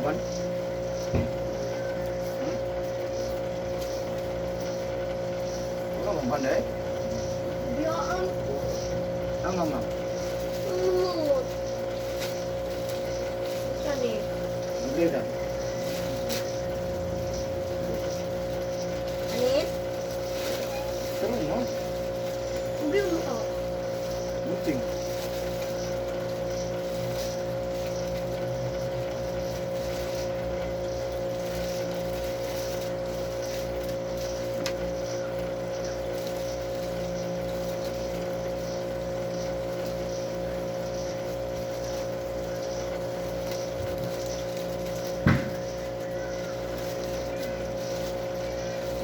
Ban? Kamu pandai? Ya ampun. Mama. Lumut. Bisa nih. Beda. Anis? Kamu mau? Ubi mo to. Muting.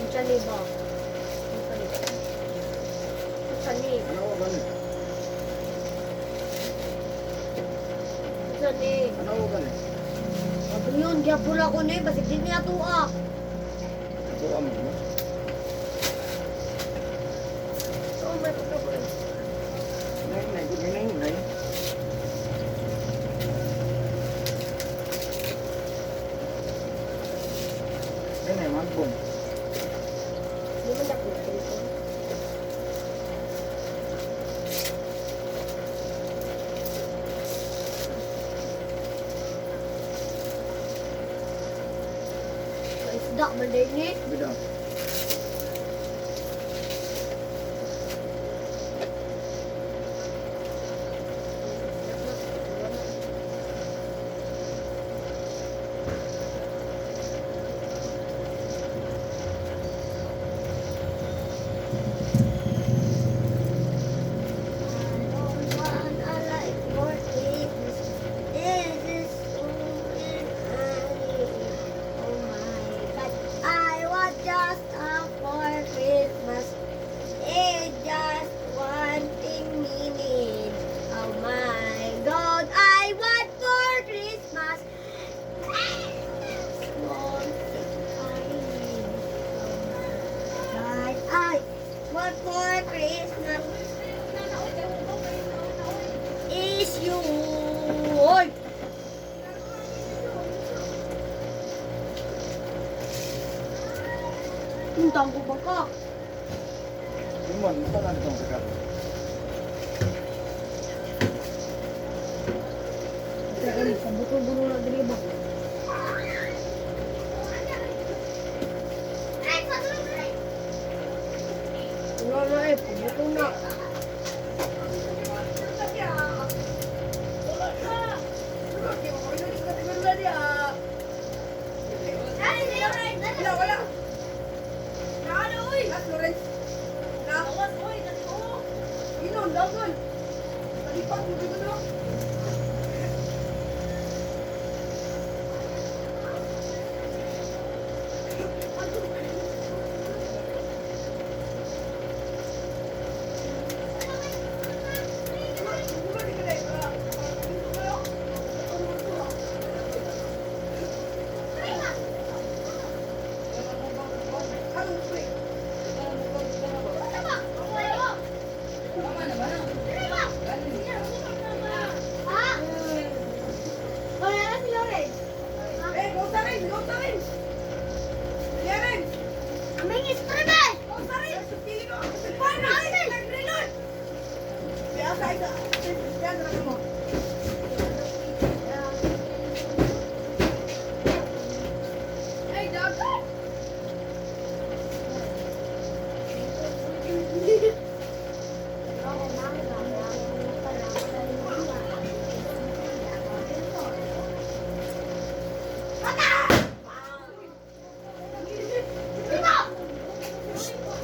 Bisa nih ba? Bisa nih. Ano ba ni? Bisa nih. Ano ba ni? Sabi yun, gyapon ako ni. Basig din niya tuwa. Ako amo mo. So, may pagkakulit. Nay. Nay, magbong. Hindi man ako ito. Isda man din ni. Beda. Just for Christmas, just one minute. Oh my God, I want for Christmas. One thing I need. Oh my God, I want for Christmas is you. Oy! Tintang ko ba ka? Limon, ito na itong kakar. Ay, pabuto-buto na dili ba? Wala na eh, pabuto na.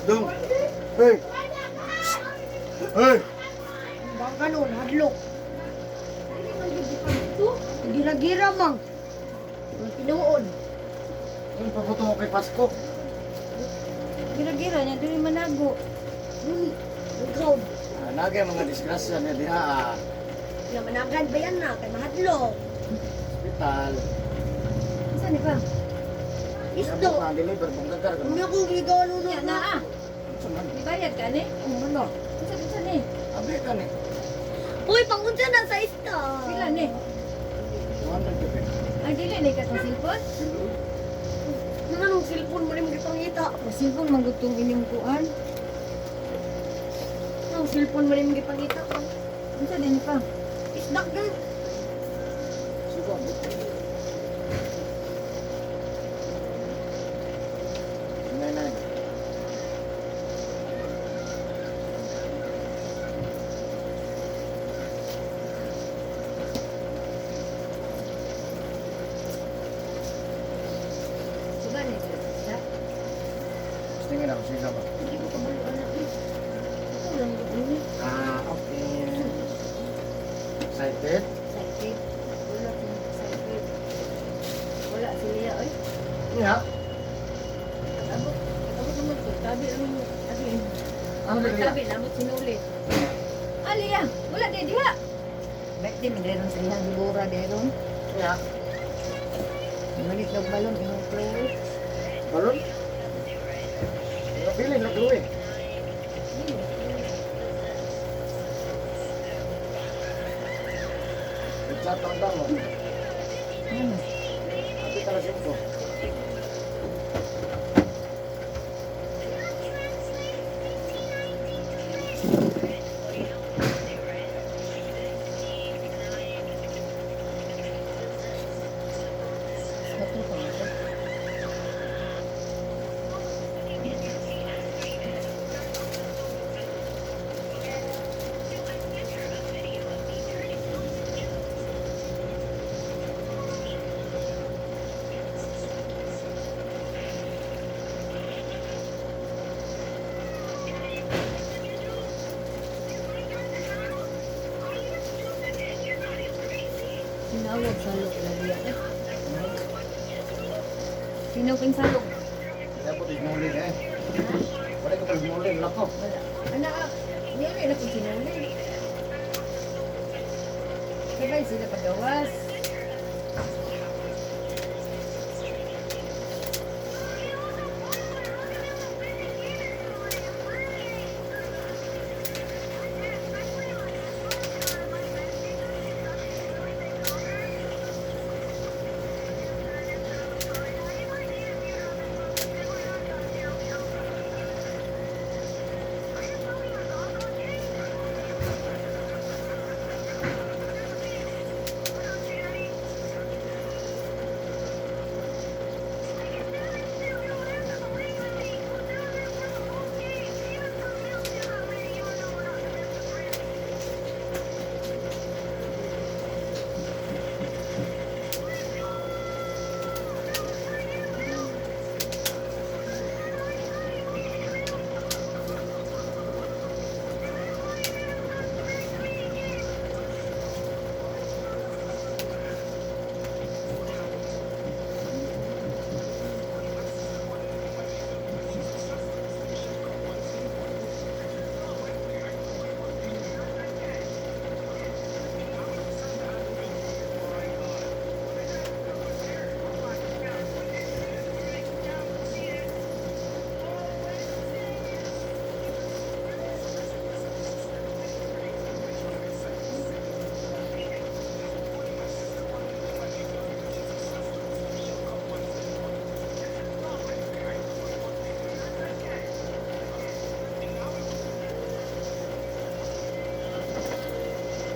Dong. Hey. Hey. Bang kanon, hadlok. Gira-gira mang. Tinuod. Yung paputo mo kay Pasko. Gira-gira niya, dili manago. Uy, ikaw. Nagay mga disgrasya niya diha. Namanagan ba yan na? Kay mahadlo. Hospital. Saan ba? Isto. Abot na deliver kung gagar. Hindi akong gigawa nun Yan na ah. Suman. Ibayad ka ni? Ano? Saan ni? Abi ka ni. Uy, pangunsa na sa isto. Pila ni? 200 ka ba? Ay, dili na ka itong cellphone? Nanong cellphone mo rin magipangita. Cellphone magutong ining kuan. Nanong cellphone mo rin magipangita. Unsa din pa? Isdak na. Suko. Nay. Suba ni. Da. Tingin ako sila ba? Hindi ko kabalo anak eh. Ito lang gutong ni. Okay. Excited? Sakit. Wala kang sakit. Wala sila oy. Yeah. Katabot. Katabot naman to. Tabi ang abi. Ano ba Tabi namot sinulit. Aliya, wala di diha. Ba't di meron sa iyang higura deron? Yeah. Malit ng balon imong clothes. Balon? Napili na gluwi. Chat ang damo. Ano? Abi ka na singko. Satu pa ba? Sinawag sa loob lagi yan eh. Sinawag sa loob. Kaya po tigmulin eh. Wala ko tigmulin. Lako. Wala. Anak, nilay na kung sinuli. Sabay sila pagawas.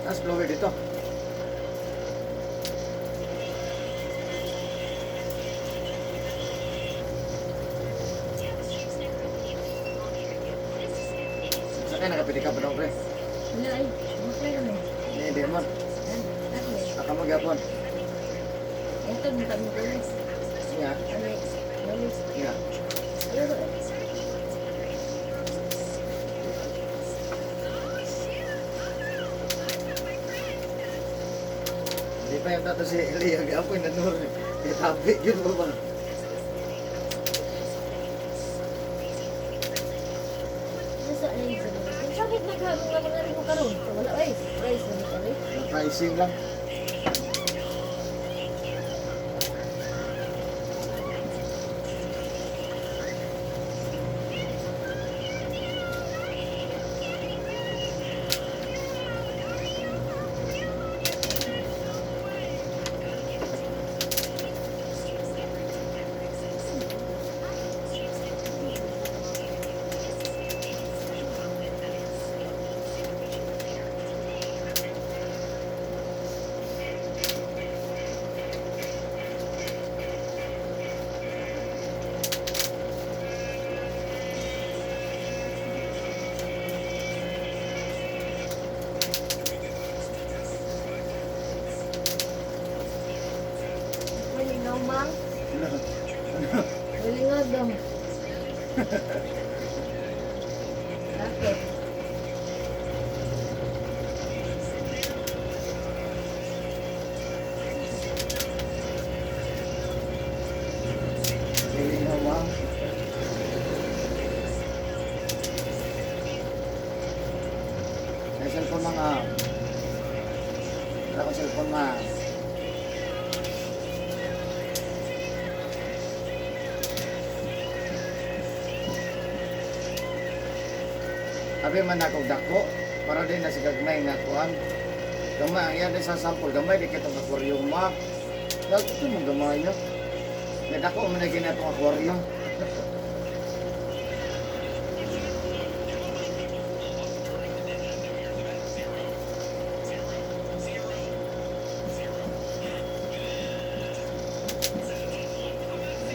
Tapos blower dito. Saan kayo nakapili ka pa daw, pre? Wala ay. Masaya kami. Hindi mo. Ano eh. Saka mo gyapon. Ito mo kami tulis. Iya. Ano eh. Tulis. Iya. Ayun. Hindi Di pa yung tato si Elia, ako yung nanur. Itabi, yun ba ba? Nasa ay sa mga. Ang sakit naghamong nga mga rin mo karon. So, wala rice. Rice na ito rin. Pricing lang. Malinaw, mang. Malinaw daw. Bakit? Feeling mo ba? May cellphone mga. Wala ko cellphone mga. Abi man ako dako para din na si gagmay nga kuan. Gamay ang yan sa sample gamay di kitong aquarium ma. Dagko mo gamay niya. Nga dako man na ginatong aquarium.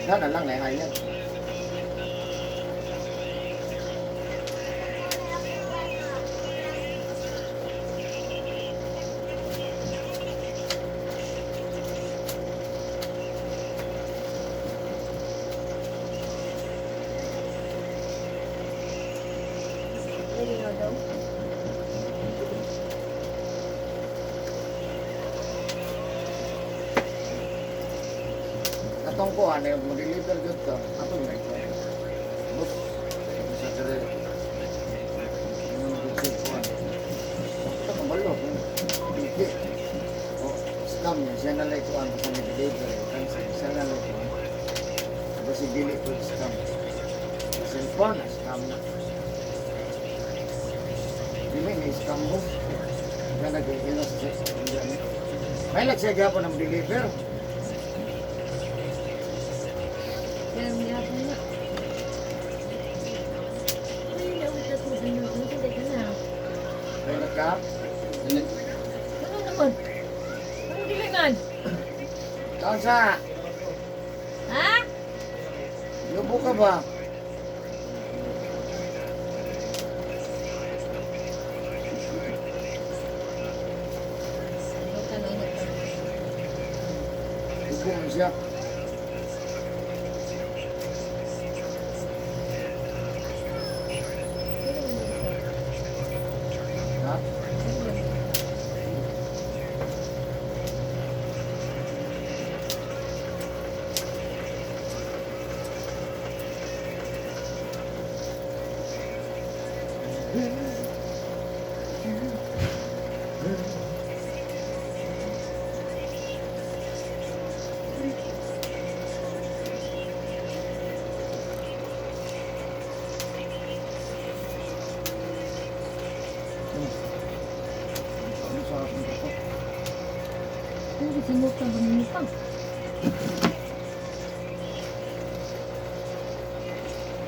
Sana lang na yan. Malinaw daw. Atong ko ano yung mag-deliver good ka. Atong na ito. Bus. Sa tere. Yung good ko ano. Ito kabalo. Hindi. O, scam niya. Siya na lang ito ano sa mag-deliver. Siya na lang ito. Tapos si Dili ko scam. Sa cellphone na scam na. Di ba yung scam mo? Siya nag-iinos sa cellphone. May lagsya gapon ng deliver. Kaya niya ako na. Ay, nautat mo sa inyo. Ano hindi ka na? May nagka. Ano naman? Ano dilingan? Kaon sa? Ha? Lubo ka ba? Ano ka na ulit? Lubo mo siya. Ha? Ano sa akin ito? Hindi sinok ka ba nito pa?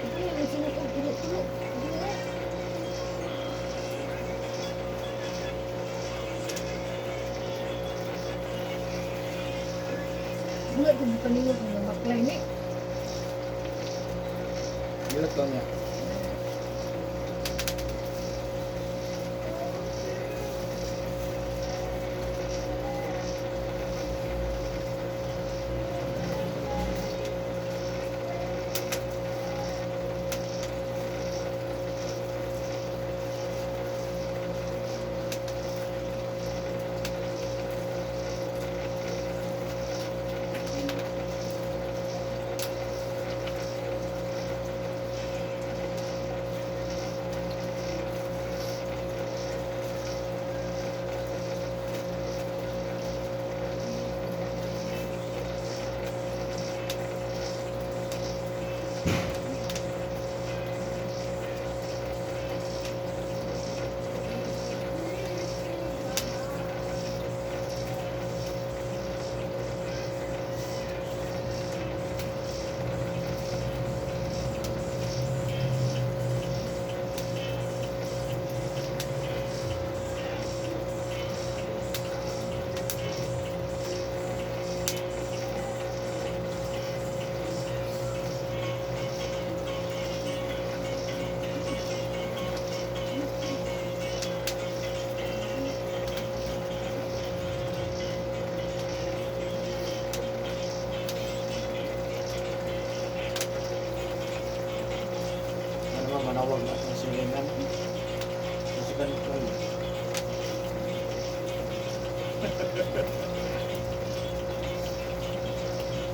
Ito yan, may sinok ang tulo-tulo. Hindi nga. Wala ko ba kanina kung namaklay ni? Bilat lang niya.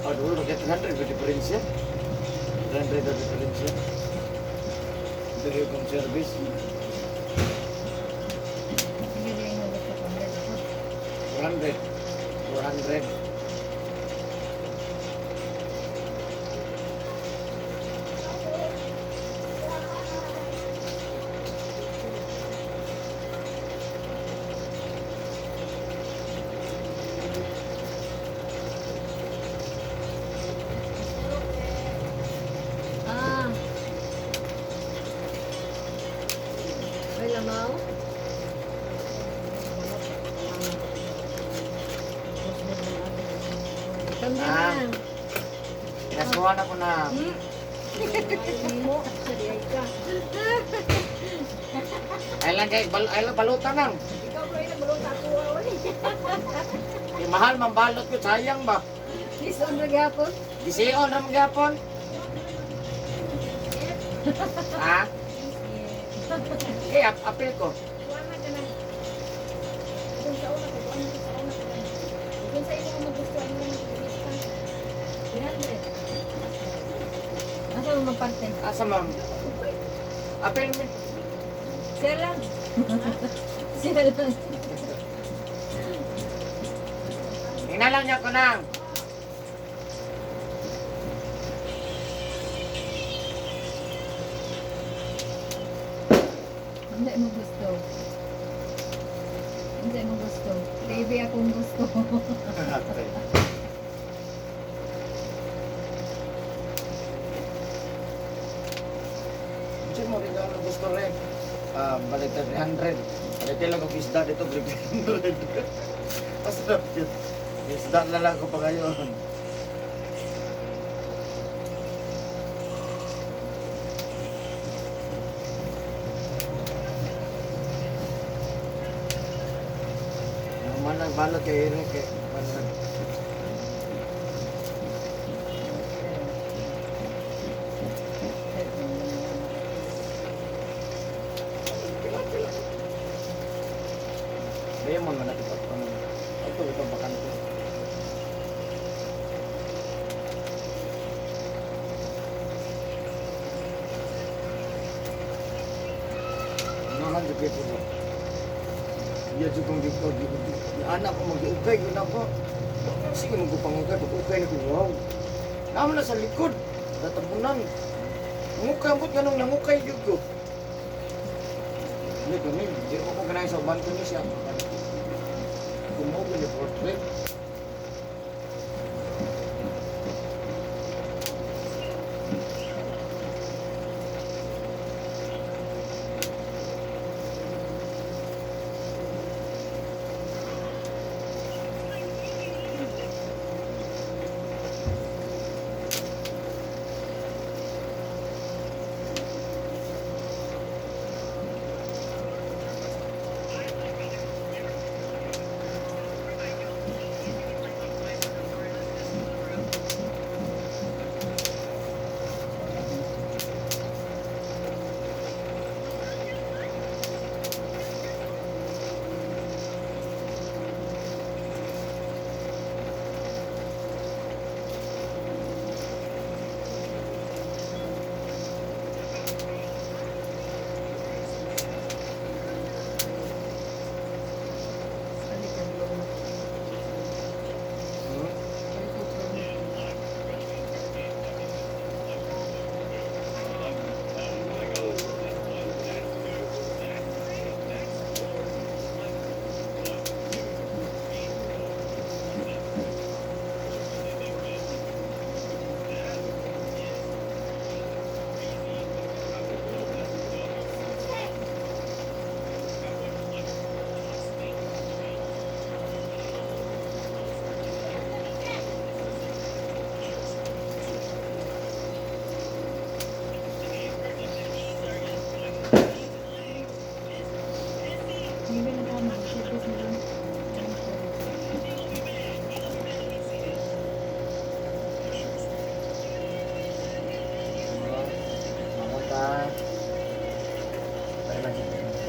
Oh, dulu pakai 300 di difference ya. 300 ada difference ya. Dari home service. Sige, di mo gusto ko. 400. 400. Ah. May lamaw? Tanda Ah. na. Nasuhan ako na. Hmm? Mo, sariyay ka. Ay lang kay balutan lang. Ikaw ko yung bulong ako. Di mahal mambalot ko sayang ba. Lison na gapon. Gision ra magyapon. Ha? Apil ko. Wala ka na. Kung sa una ko, kung sa una ko. Kung sa imo magustuhan mo yung lista. 300. Asa mo maparte? Asa ma'am? Apil mi. Siya lang. Siya lang. Hinalang niya ko nang. Hindi mo gusto. Hindi mo gusto. TV akong gusto. Kasi mo rin ang gusto rin. Balik na 300. Balik lang ang isda dito, 300. Masarap yun. Isda na lang ko pa ngayon. Naman ang balot kay Eric eh. Kaya mo naman natin ito bakante. Naman di pepo mo. Iya juga dito di anak ko mag-ukay yun ako. Sige magpangukay, pag-ukay na ko, wow. Naman na sa likod, natabunan. Ngukay mo ganun, nangukay yun ko. Hindi kami, hindi ko ganay sa uban ko niya siya. Kumuha niya portrait.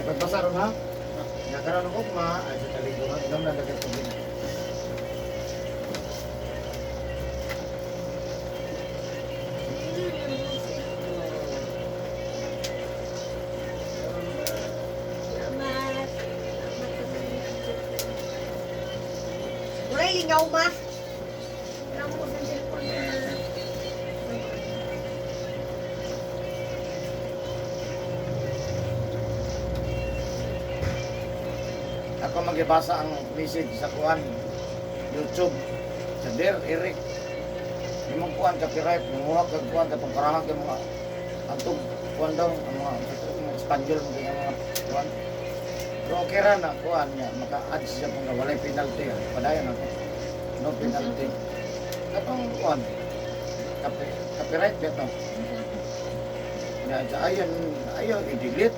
Dapat basar ha? Nakaroon ko ma, ay sa taliguran, inom na dagat ko din. Aray, lingaw ba? Alam mo sa cellphone na. Ako magibasa ang message sa kuan YouTube. Sa Der Eric. Imong kuan copyright, manguha kag kuan katong karahan kay mga antog kuan daw ang mga Espanyol mga kuan. Pero okay ra na kuan niya maka-add siya kung walay penalty. Padayon ako. No penalty. Katong kuan. Copyright beto. Ya, ayaw i-delete.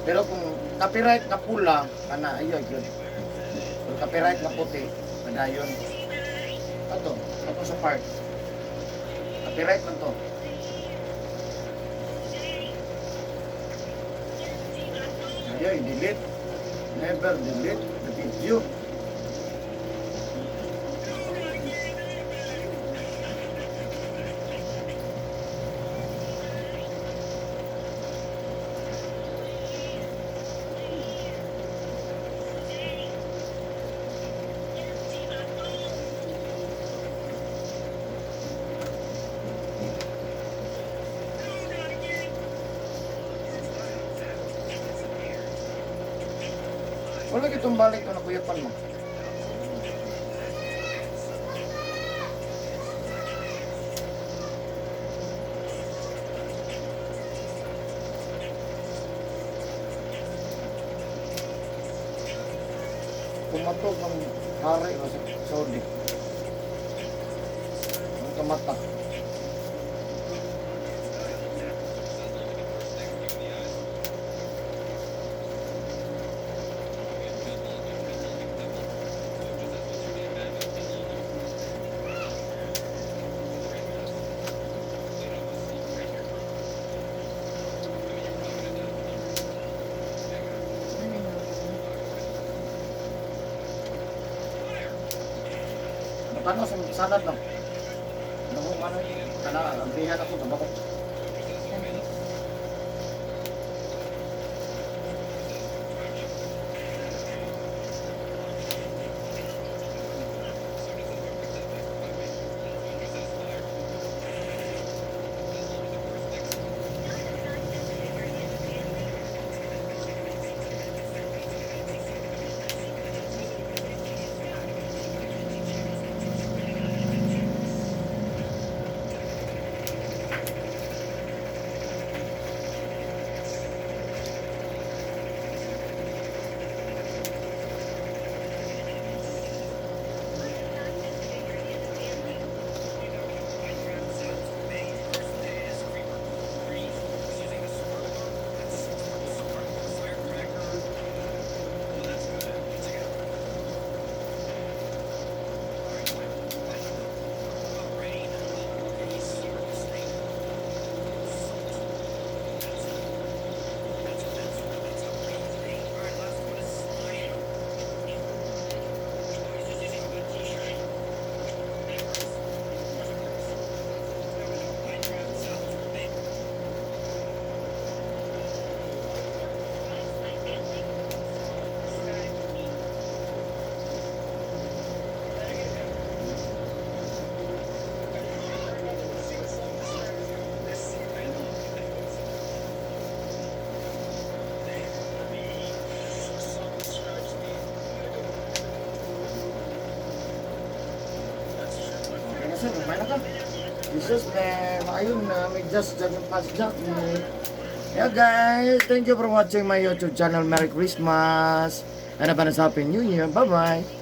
Pero kung copyright na pula, kana ayaw yun. Kung copyright na puti, padayon. Ato sa part. Copyright lang to. Ayaw i-delete. Never delete the video. Wala kitong balik ko na kuyapan mo. Pumatog ng hari o sa Saudi. Ang tumatak. Paano sa sanad lang? Ano kung ano yun? Ang bihan ako, tabako. Sir, may na ka. Jesus, ayun na, may just dyan yung pasjak. Yeah guys, thank you for watching my YouTube channel. Merry Christmas. And have a Happy New Year. Bye-bye.